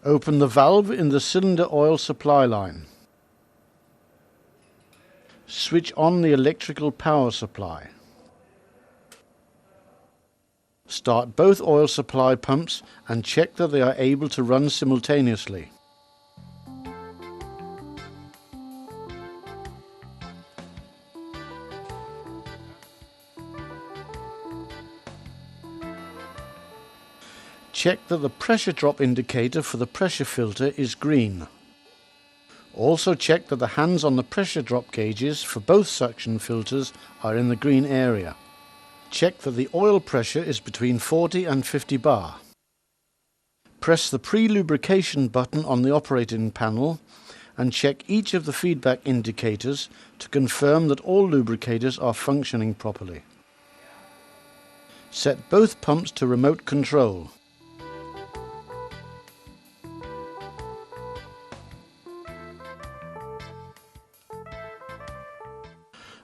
Open the valve in the cylinder oil supply line. Switch on the electrical power supply. Start both oil supply pumps and check that they are able to run simultaneously. Check that the pressure drop indicator for the pressure filter is green. Also check that the hands on the pressure drop gauges for both suction filters are in the green area. Check that the oil pressure is between 40 and 50 bar. Press the pre-lubrication button on the operating panel and check each of the feedback indicators to confirm that all lubricators are functioning properly. Set both pumps to remote control.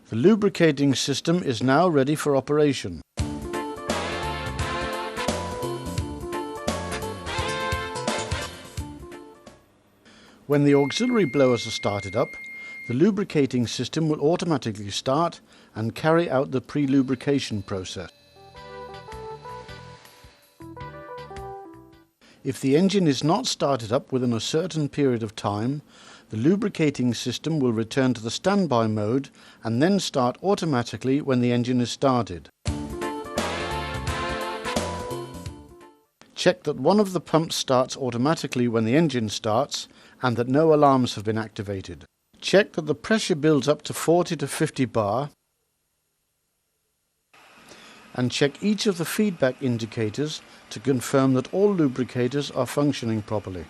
The lubricating system is now ready for operation. When the auxiliary blowers are started up, the lubricating system will automatically start and carry out the pre-lubrication process. If the engine is not started up within a certain period of time, the lubricating system will return to the standby mode and then start automatically when the engine is started. Check that one of the pumps starts automatically when the engine starts and that no alarms have been activated. Check that the pressure builds up to 40 to 50 bar and check each of the feedback indicators to confirm that all lubricators are functioning properly.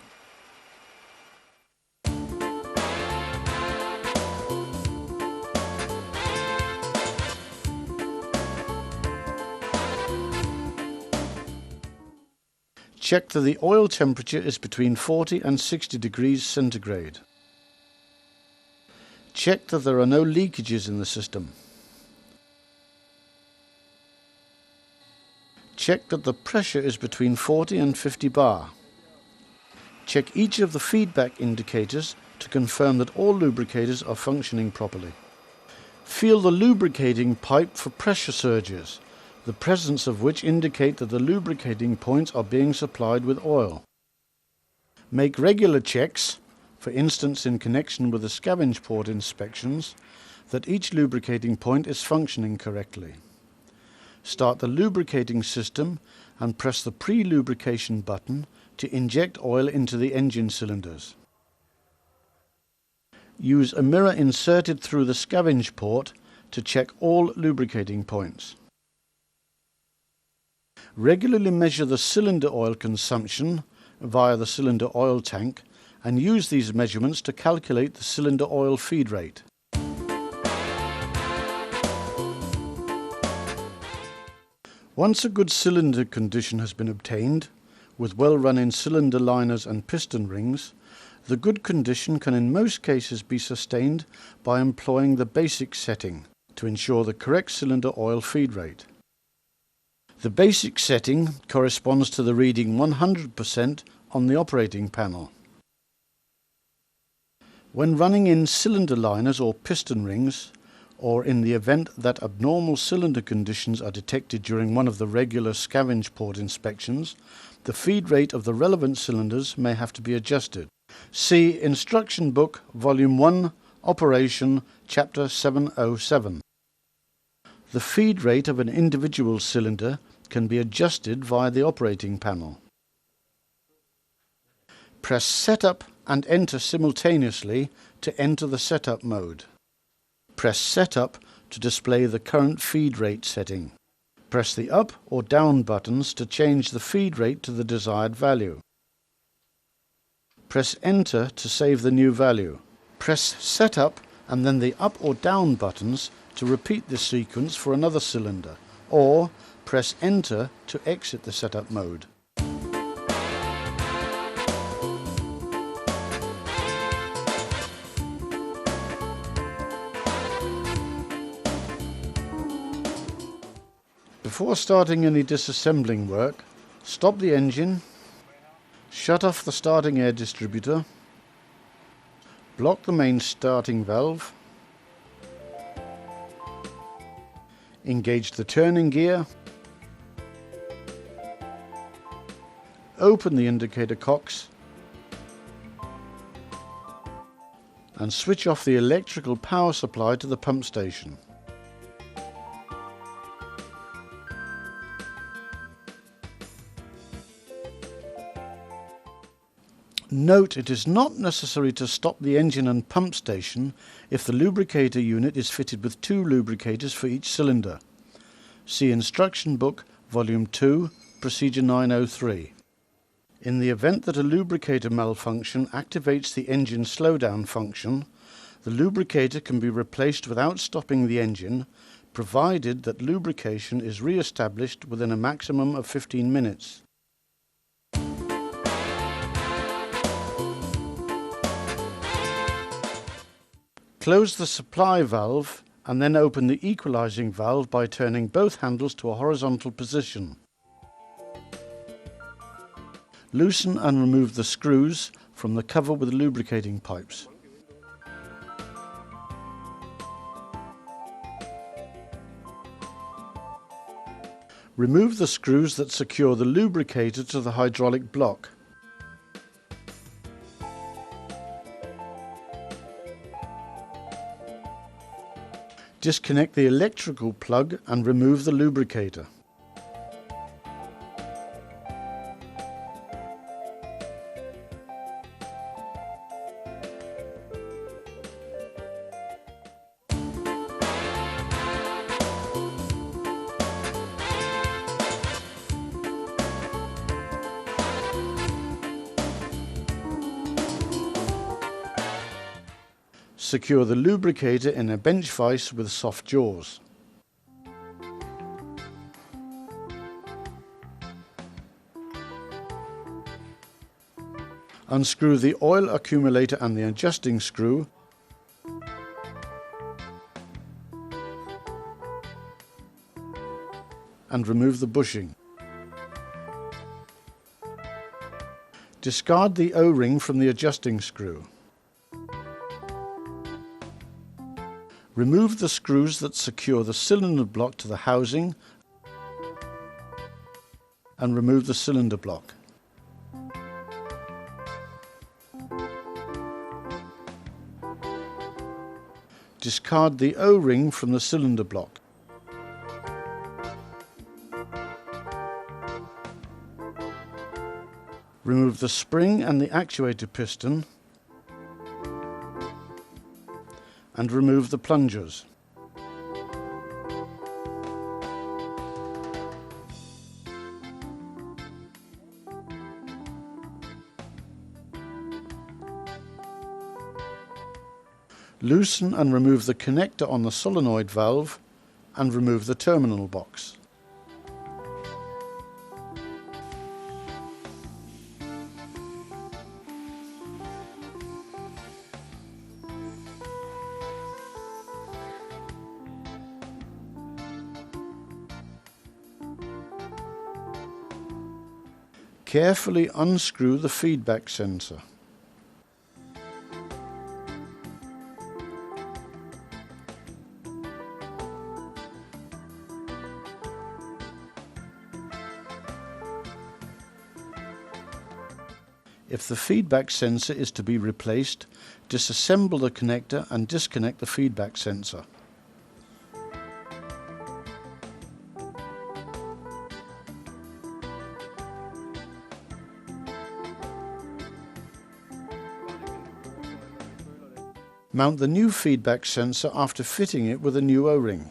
Check that the oil temperature is between 40 and 60 degrees centigrade. Check that there are no leakages in the system. Check that the pressure is between 40 and 50 bar. Check each of the feedback indicators to confirm that all lubricators are functioning properly. Feel the lubricating pipe for pressure surges, the presence of which indicate that the lubricating points are being supplied with oil. Make regular checks, for instance in connection with the scavenge port inspections, that each lubricating point is functioning correctly. Start the lubricating system and press the pre-lubrication button to inject oil into the engine cylinders. Use a mirror inserted through the scavenge port to check all lubricating points. Regularly measure the cylinder oil consumption via the cylinder oil tank and use these measurements to calculate the cylinder oil feed rate. Once a good cylinder condition has been obtained, with well-running cylinder liners and piston rings, the good condition can in most cases be sustained by employing the basic setting to ensure the correct cylinder oil feed rate. The basic setting corresponds to the reading 100% on the operating panel. When running in cylinder liners or piston rings, or in the event that abnormal cylinder conditions are detected during one of the regular scavenge port inspections, the feed rate of the relevant cylinders may have to be adjusted. See Instruction Book, Volume 1, Operation, Chapter 707. The feed rate of an individual cylinder can be adjusted via the operating panel. Press Setup and Enter simultaneously to enter the setup mode. Press Setup to display the current feed rate setting. Press the up or down buttons to change the feed rate to the desired value. Press Enter to save the new value. Press Setup and then the up or down buttons to repeat this sequence for another cylinder, or press Enter to exit the setup mode. Before starting any disassembling work, stop the engine, Shut off the starting air distributor, block the main starting valve, engage the turning gear, open the indicator cocks and switch off the electrical power supply to the pump station. Note, it is not necessary to stop the engine and pump station if the lubricator unit is fitted with 2 lubricators for each cylinder. See Instruction Book, Volume 2, Procedure 903. In the event that a lubricator malfunction activates the engine slowdown function, the lubricator can be replaced without stopping the engine, provided that lubrication is re-established within a maximum of 15 minutes. Close the supply valve and then open the equalizing valve by turning both handles to a horizontal position. Loosen and remove the screws from the cover with lubricating pipes. Remove the screws that secure the lubricator to the hydraulic block. Disconnect the electrical plug and remove the lubricator. Secure the lubricator in a bench vise with soft jaws. Unscrew the oil accumulator and the adjusting screw and remove the bushing. Discard the O-ring from the adjusting screw. Remove the screws that secure the cylinder block to the housing and remove the cylinder block. Discard the O-ring from the cylinder block. Remove the spring and the actuator piston and remove the plungers. Loosen and remove the connector on the solenoid valve and remove the terminal box. Carefully unscrew the feedback sensor. If the feedback sensor is to be replaced, disassemble the connector and disconnect the feedback sensor. Mount the new feedback sensor after fitting it with a new O-ring.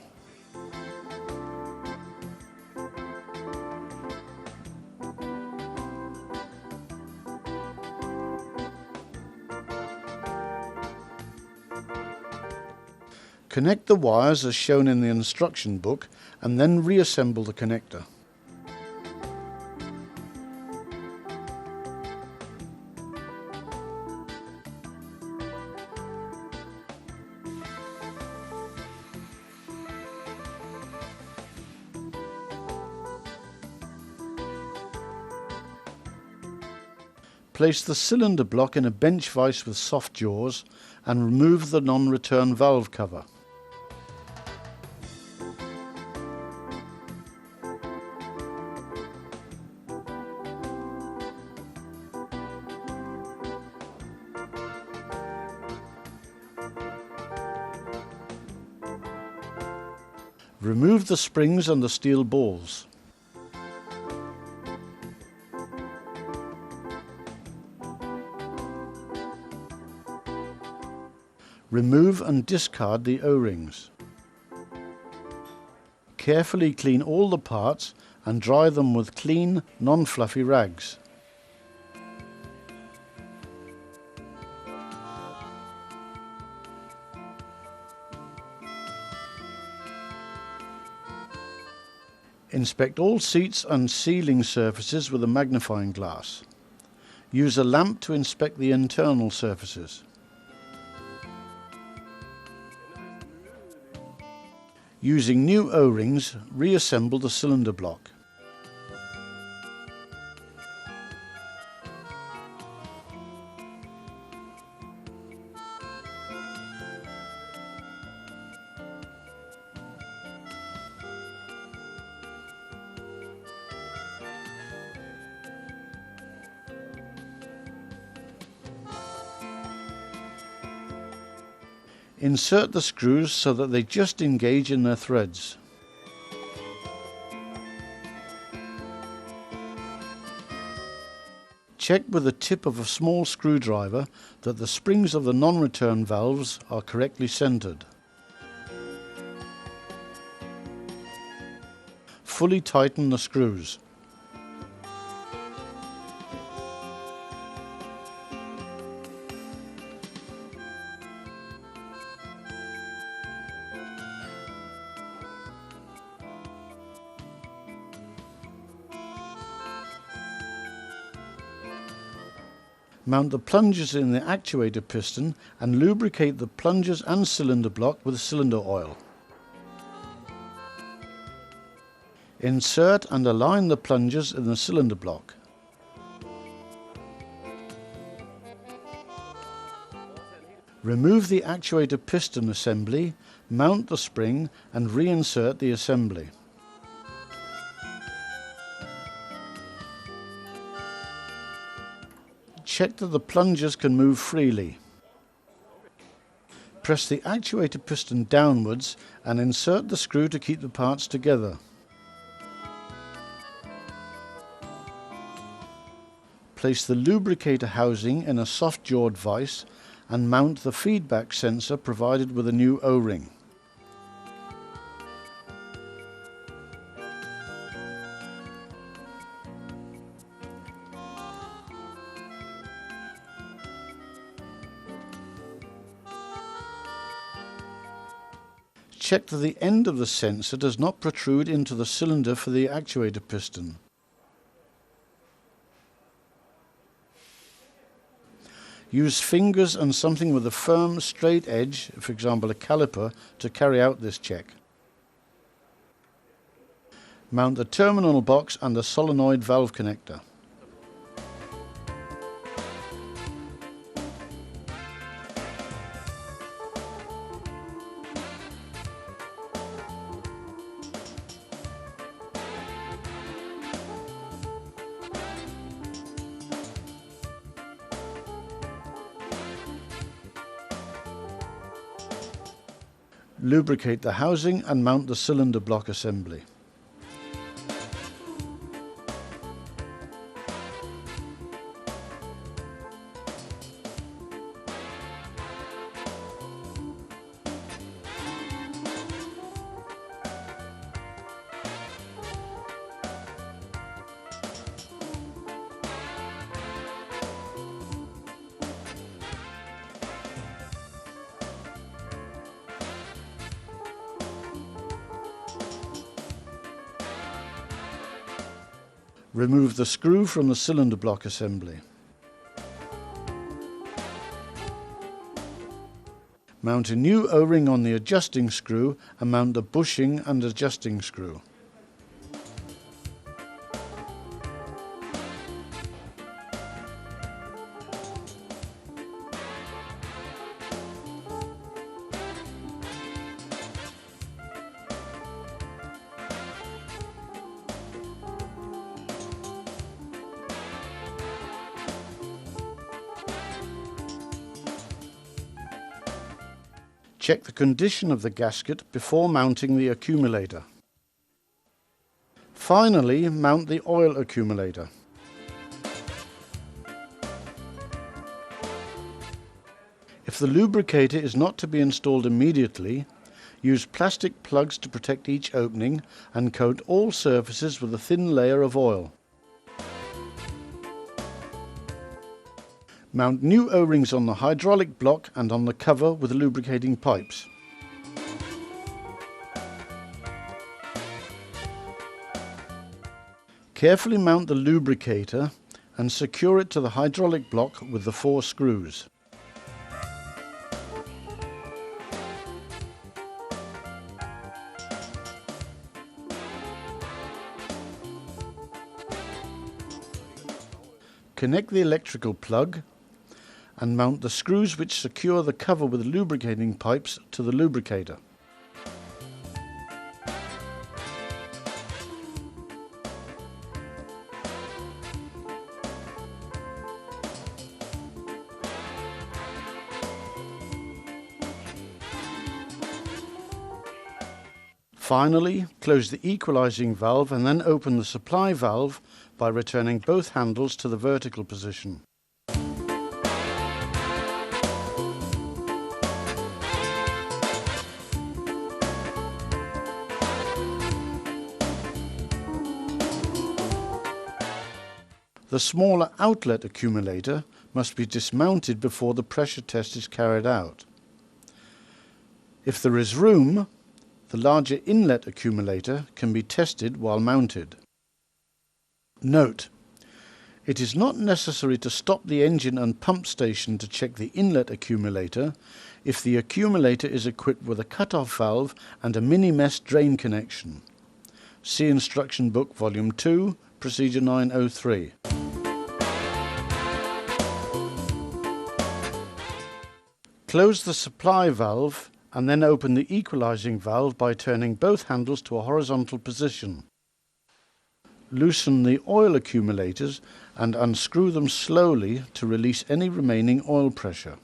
Connect the wires as shown in the instruction book and then reassemble the connector. Place the cylinder block in a bench vise with soft jaws and remove the non-return valve cover. Remove the springs and the steel balls. Remove and discard the O-rings. Carefully clean all the parts and dry them with clean, non-fluffy rags. Inspect all seats and ceiling surfaces with a magnifying glass. Use a lamp to inspect the internal surfaces. Using new O-rings, reassemble the cylinder block. Insert the screws so that they just engage in their threads. Check with the tip of a small screwdriver that the springs of the non-return valves are correctly centered. Fully tighten the screws. Mount the plungers in the actuator piston and lubricate the plungers and cylinder block with cylinder oil. Insert and align the plungers in the cylinder block. Remove the actuator piston assembly, mount the spring and reinsert the assembly. Check that the plungers can move freely. Press the actuator piston downwards and insert the screw to keep the parts together. Place the lubricator housing in a soft-jawed vise and mount the feedback sensor provided with a new O-ring. Check that the end of the sensor does not protrude into the cylinder for the actuator piston. Use fingers and something with a firm, straight edge, for example a caliper, to carry out this check. Mount the terminal box and the solenoid valve connector. Lubricate the housing and mount the cylinder block assembly. Remove the screw from the cylinder block assembly. Mount a new O-ring on the adjusting screw and mount the bushing and adjusting screw. Check the condition of the gasket before mounting the accumulator. Finally, mount the oil accumulator. If the lubricator is not to be installed immediately, use plastic plugs to protect each opening and coat all surfaces with a thin layer of oil. Mount new O-rings on the hydraulic block and on the cover with lubricating pipes. Carefully mount the lubricator and secure it to the hydraulic block with the 4 screws. Connect the electrical plug and mount the screws which secure the cover with lubricating pipes to the lubricator. Finally, close the equalizing valve and then open the supply valve by returning both handles to the vertical position. The smaller outlet accumulator must be dismounted before the pressure test is carried out. If there is room, the larger inlet accumulator can be tested while mounted. Note: it is not necessary to stop the engine and pump station to check the inlet accumulator if the accumulator is equipped with a cut-off valve and a mini-mesh drain connection. See Instruction Book Volume 2, Procedure 903. Close the supply valve and then open the equalizing valve by turning both handles to a horizontal position. Loosen the oil accumulators and unscrew them slowly to release any remaining oil pressure.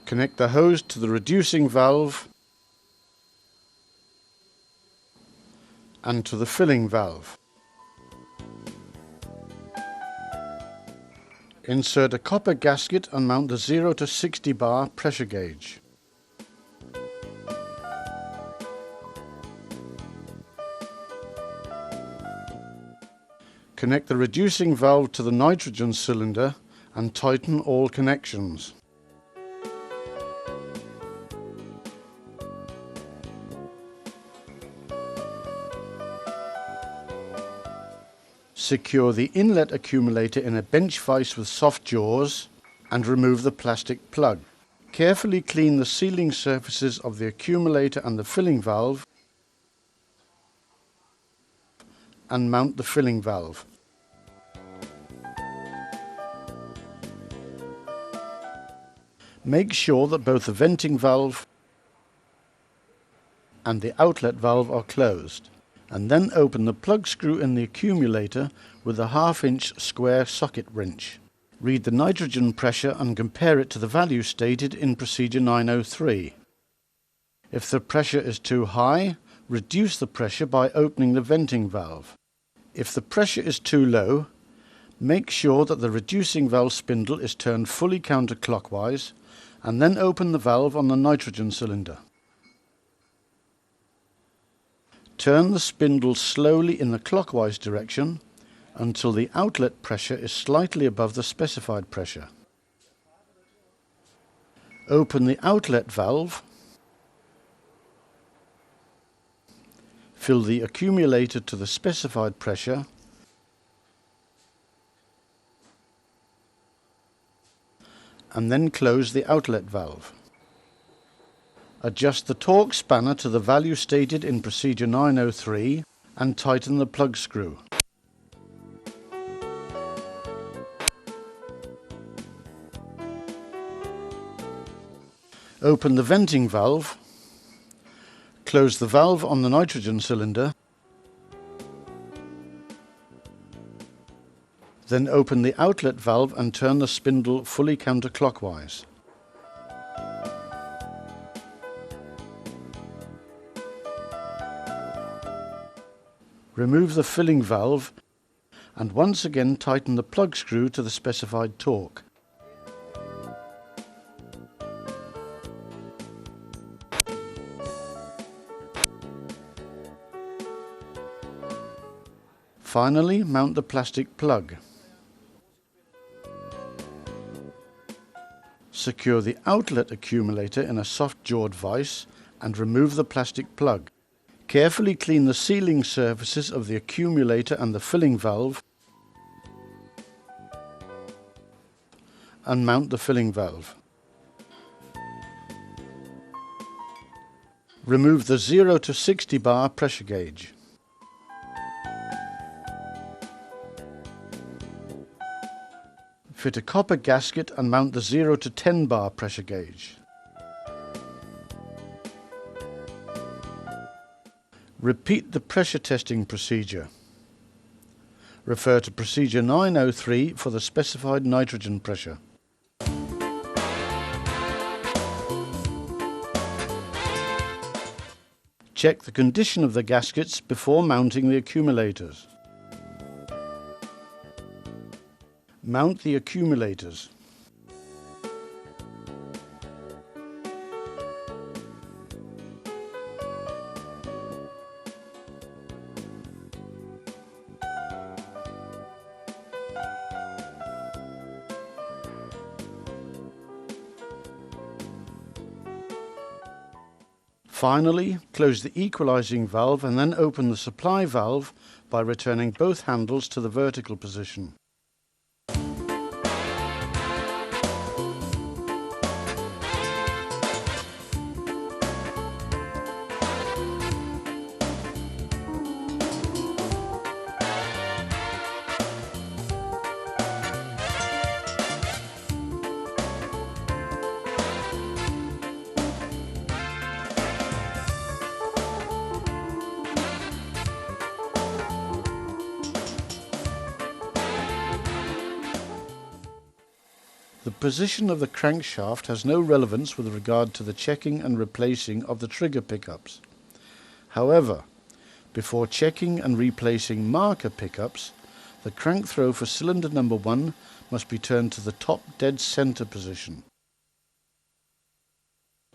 Connect the hose to the reducing valve and to the filling valve. Insert a copper gasket and mount the 0 to 60 bar pressure gauge. Connect the reducing valve to the nitrogen cylinder and tighten all connections. Secure the inlet accumulator in a bench vise with soft jaws and remove the plastic plug. Carefully clean the sealing surfaces of the accumulator and the filling valve and mount the filling valve. Make sure that both the venting valve and the outlet valve are closed, and then open the plug screw in the accumulator with a 1/2-inch square socket wrench. Read the nitrogen pressure and compare it to the value stated in Procedure 903. If the pressure is too high, reduce the pressure by opening the venting valve. If the pressure is too low, make sure that the reducing valve spindle is turned fully counterclockwise and then open the valve on the nitrogen cylinder. Turn the spindle slowly in the clockwise direction until the outlet pressure is slightly above the specified pressure. Open the outlet valve, fill the accumulator to the specified pressure, and then close the outlet valve. Adjust the torque spanner to the value stated in procedure 903 and tighten the plug screw. Open the venting valve, close the valve on the nitrogen cylinder, then open the outlet valve and turn the spindle fully counterclockwise. Remove the filling valve and once again tighten the plug screw to the specified torque. Finally, mount the plastic plug. Secure the outlet accumulator in a soft-jawed vise and remove the plastic plug. Carefully clean the sealing surfaces of the accumulator and the filling valve and mount the filling valve. Remove the 0 to 60 bar pressure gauge. Fit a copper gasket and mount the 0 to 10 bar pressure gauge. Repeat the pressure testing procedure. Refer to procedure 903 for the specified nitrogen pressure. Check the condition of the gaskets before mounting the accumulators. Mount the accumulators. Finally, close the equalizing valve and then open the supply valve by returning both handles to the vertical position. The position of the crankshaft has no relevance with regard to the checking and replacing of the trigger pickups. However, before checking and replacing marker pickups, the crank throw for cylinder number 1 must be turned to the top dead center position.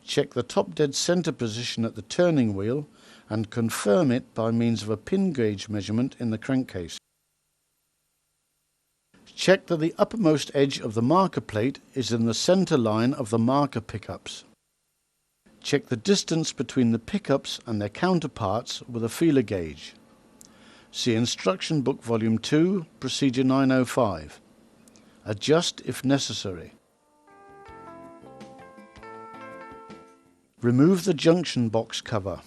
Check the top dead center position at the turning wheel and confirm it by means of a pin gauge measurement in the crankcase. Check that the uppermost edge of the marker plate is in the center line of the marker pickups. Check the distance between the pickups and their counterparts with a feeler gauge. See Instruction Book Volume 2, Procedure 905. Adjust if necessary. Remove the junction box cover.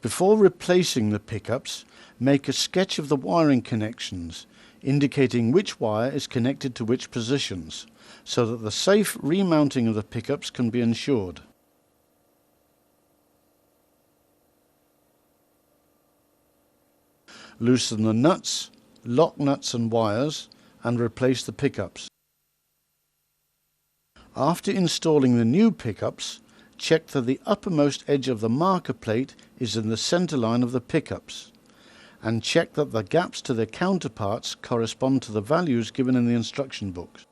Before replacing the pickups, make a sketch of the wiring connections, indicating which wire is connected to which positions, so that the safe remounting of the pickups can be ensured. Loosen the nuts, lock nuts and wires, and replace the pickups. After installing the new pickups, check that the uppermost edge of the marker plate is in the center line of the pickups, and check that the gaps to their counterparts correspond to the values given in the instruction books.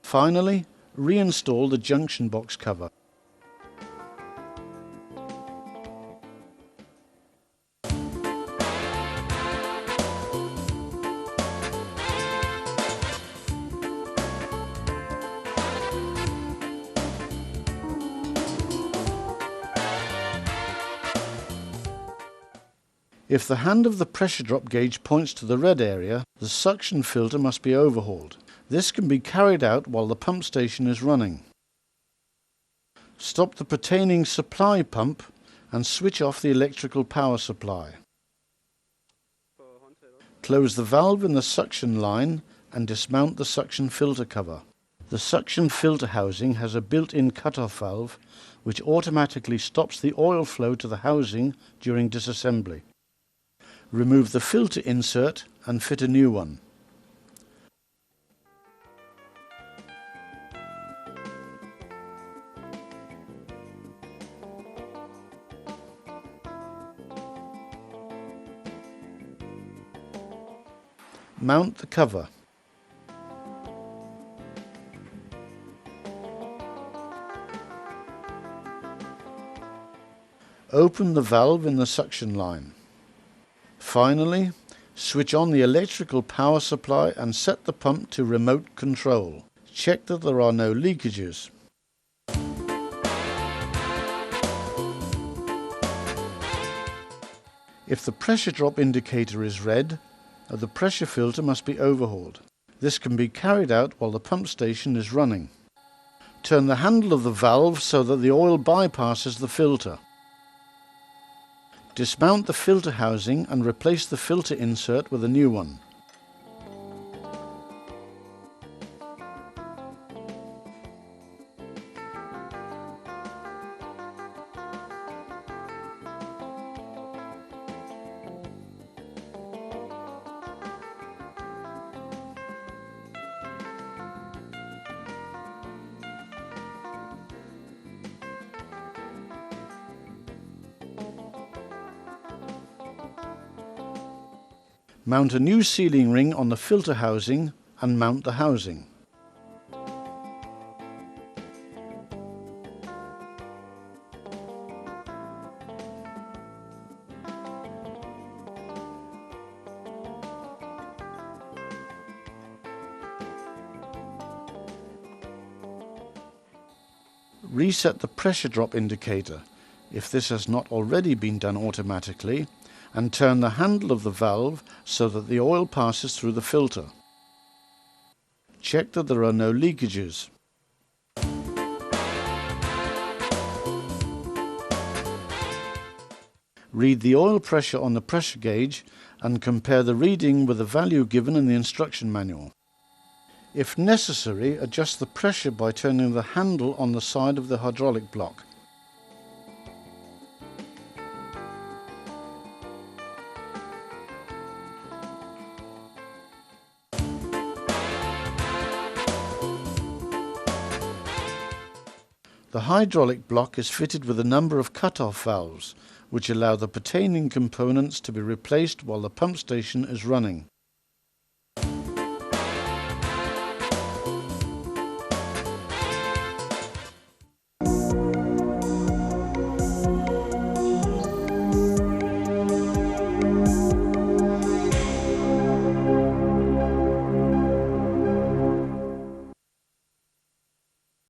Finally, reinstall the junction box cover. If the hand of the pressure drop gauge points to the red area, the suction filter must be overhauled. This can be carried out while the pump station is running. Stop the pertaining supply pump and switch off the electrical power supply. Close the valve in the suction line and dismount the suction filter cover. The suction filter housing has a built-in cut-off valve which automatically stops the oil flow to the housing during disassembly. Remove the filter insert and fit a new one. Mount the cover. Open the valve in the suction line. Finally, switch on the electrical power supply and set the pump to remote control. Check that there are no leakages. If the pressure drop indicator is red, the pressure filter must be overhauled. This can be carried out while the pump station is running. Turn the handle of the valve so that the oil bypasses the filter. Dismount the filter housing and replace the filter insert with a new one. Mount a new sealing ring on the filter housing and mount the housing. Reset the pressure drop indicator, if this has not already been done automatically, and turn the handle of the valve so that the oil passes through the filter. Check that there are no leakages. Read the oil pressure on the pressure gauge and compare the reading with the value given in the instruction manual. If necessary, adjust the pressure by turning the handle on the side of the hydraulic block. The hydraulic block is fitted with a number of cut-off valves, which allow the pertaining components to be replaced while the pump station is running.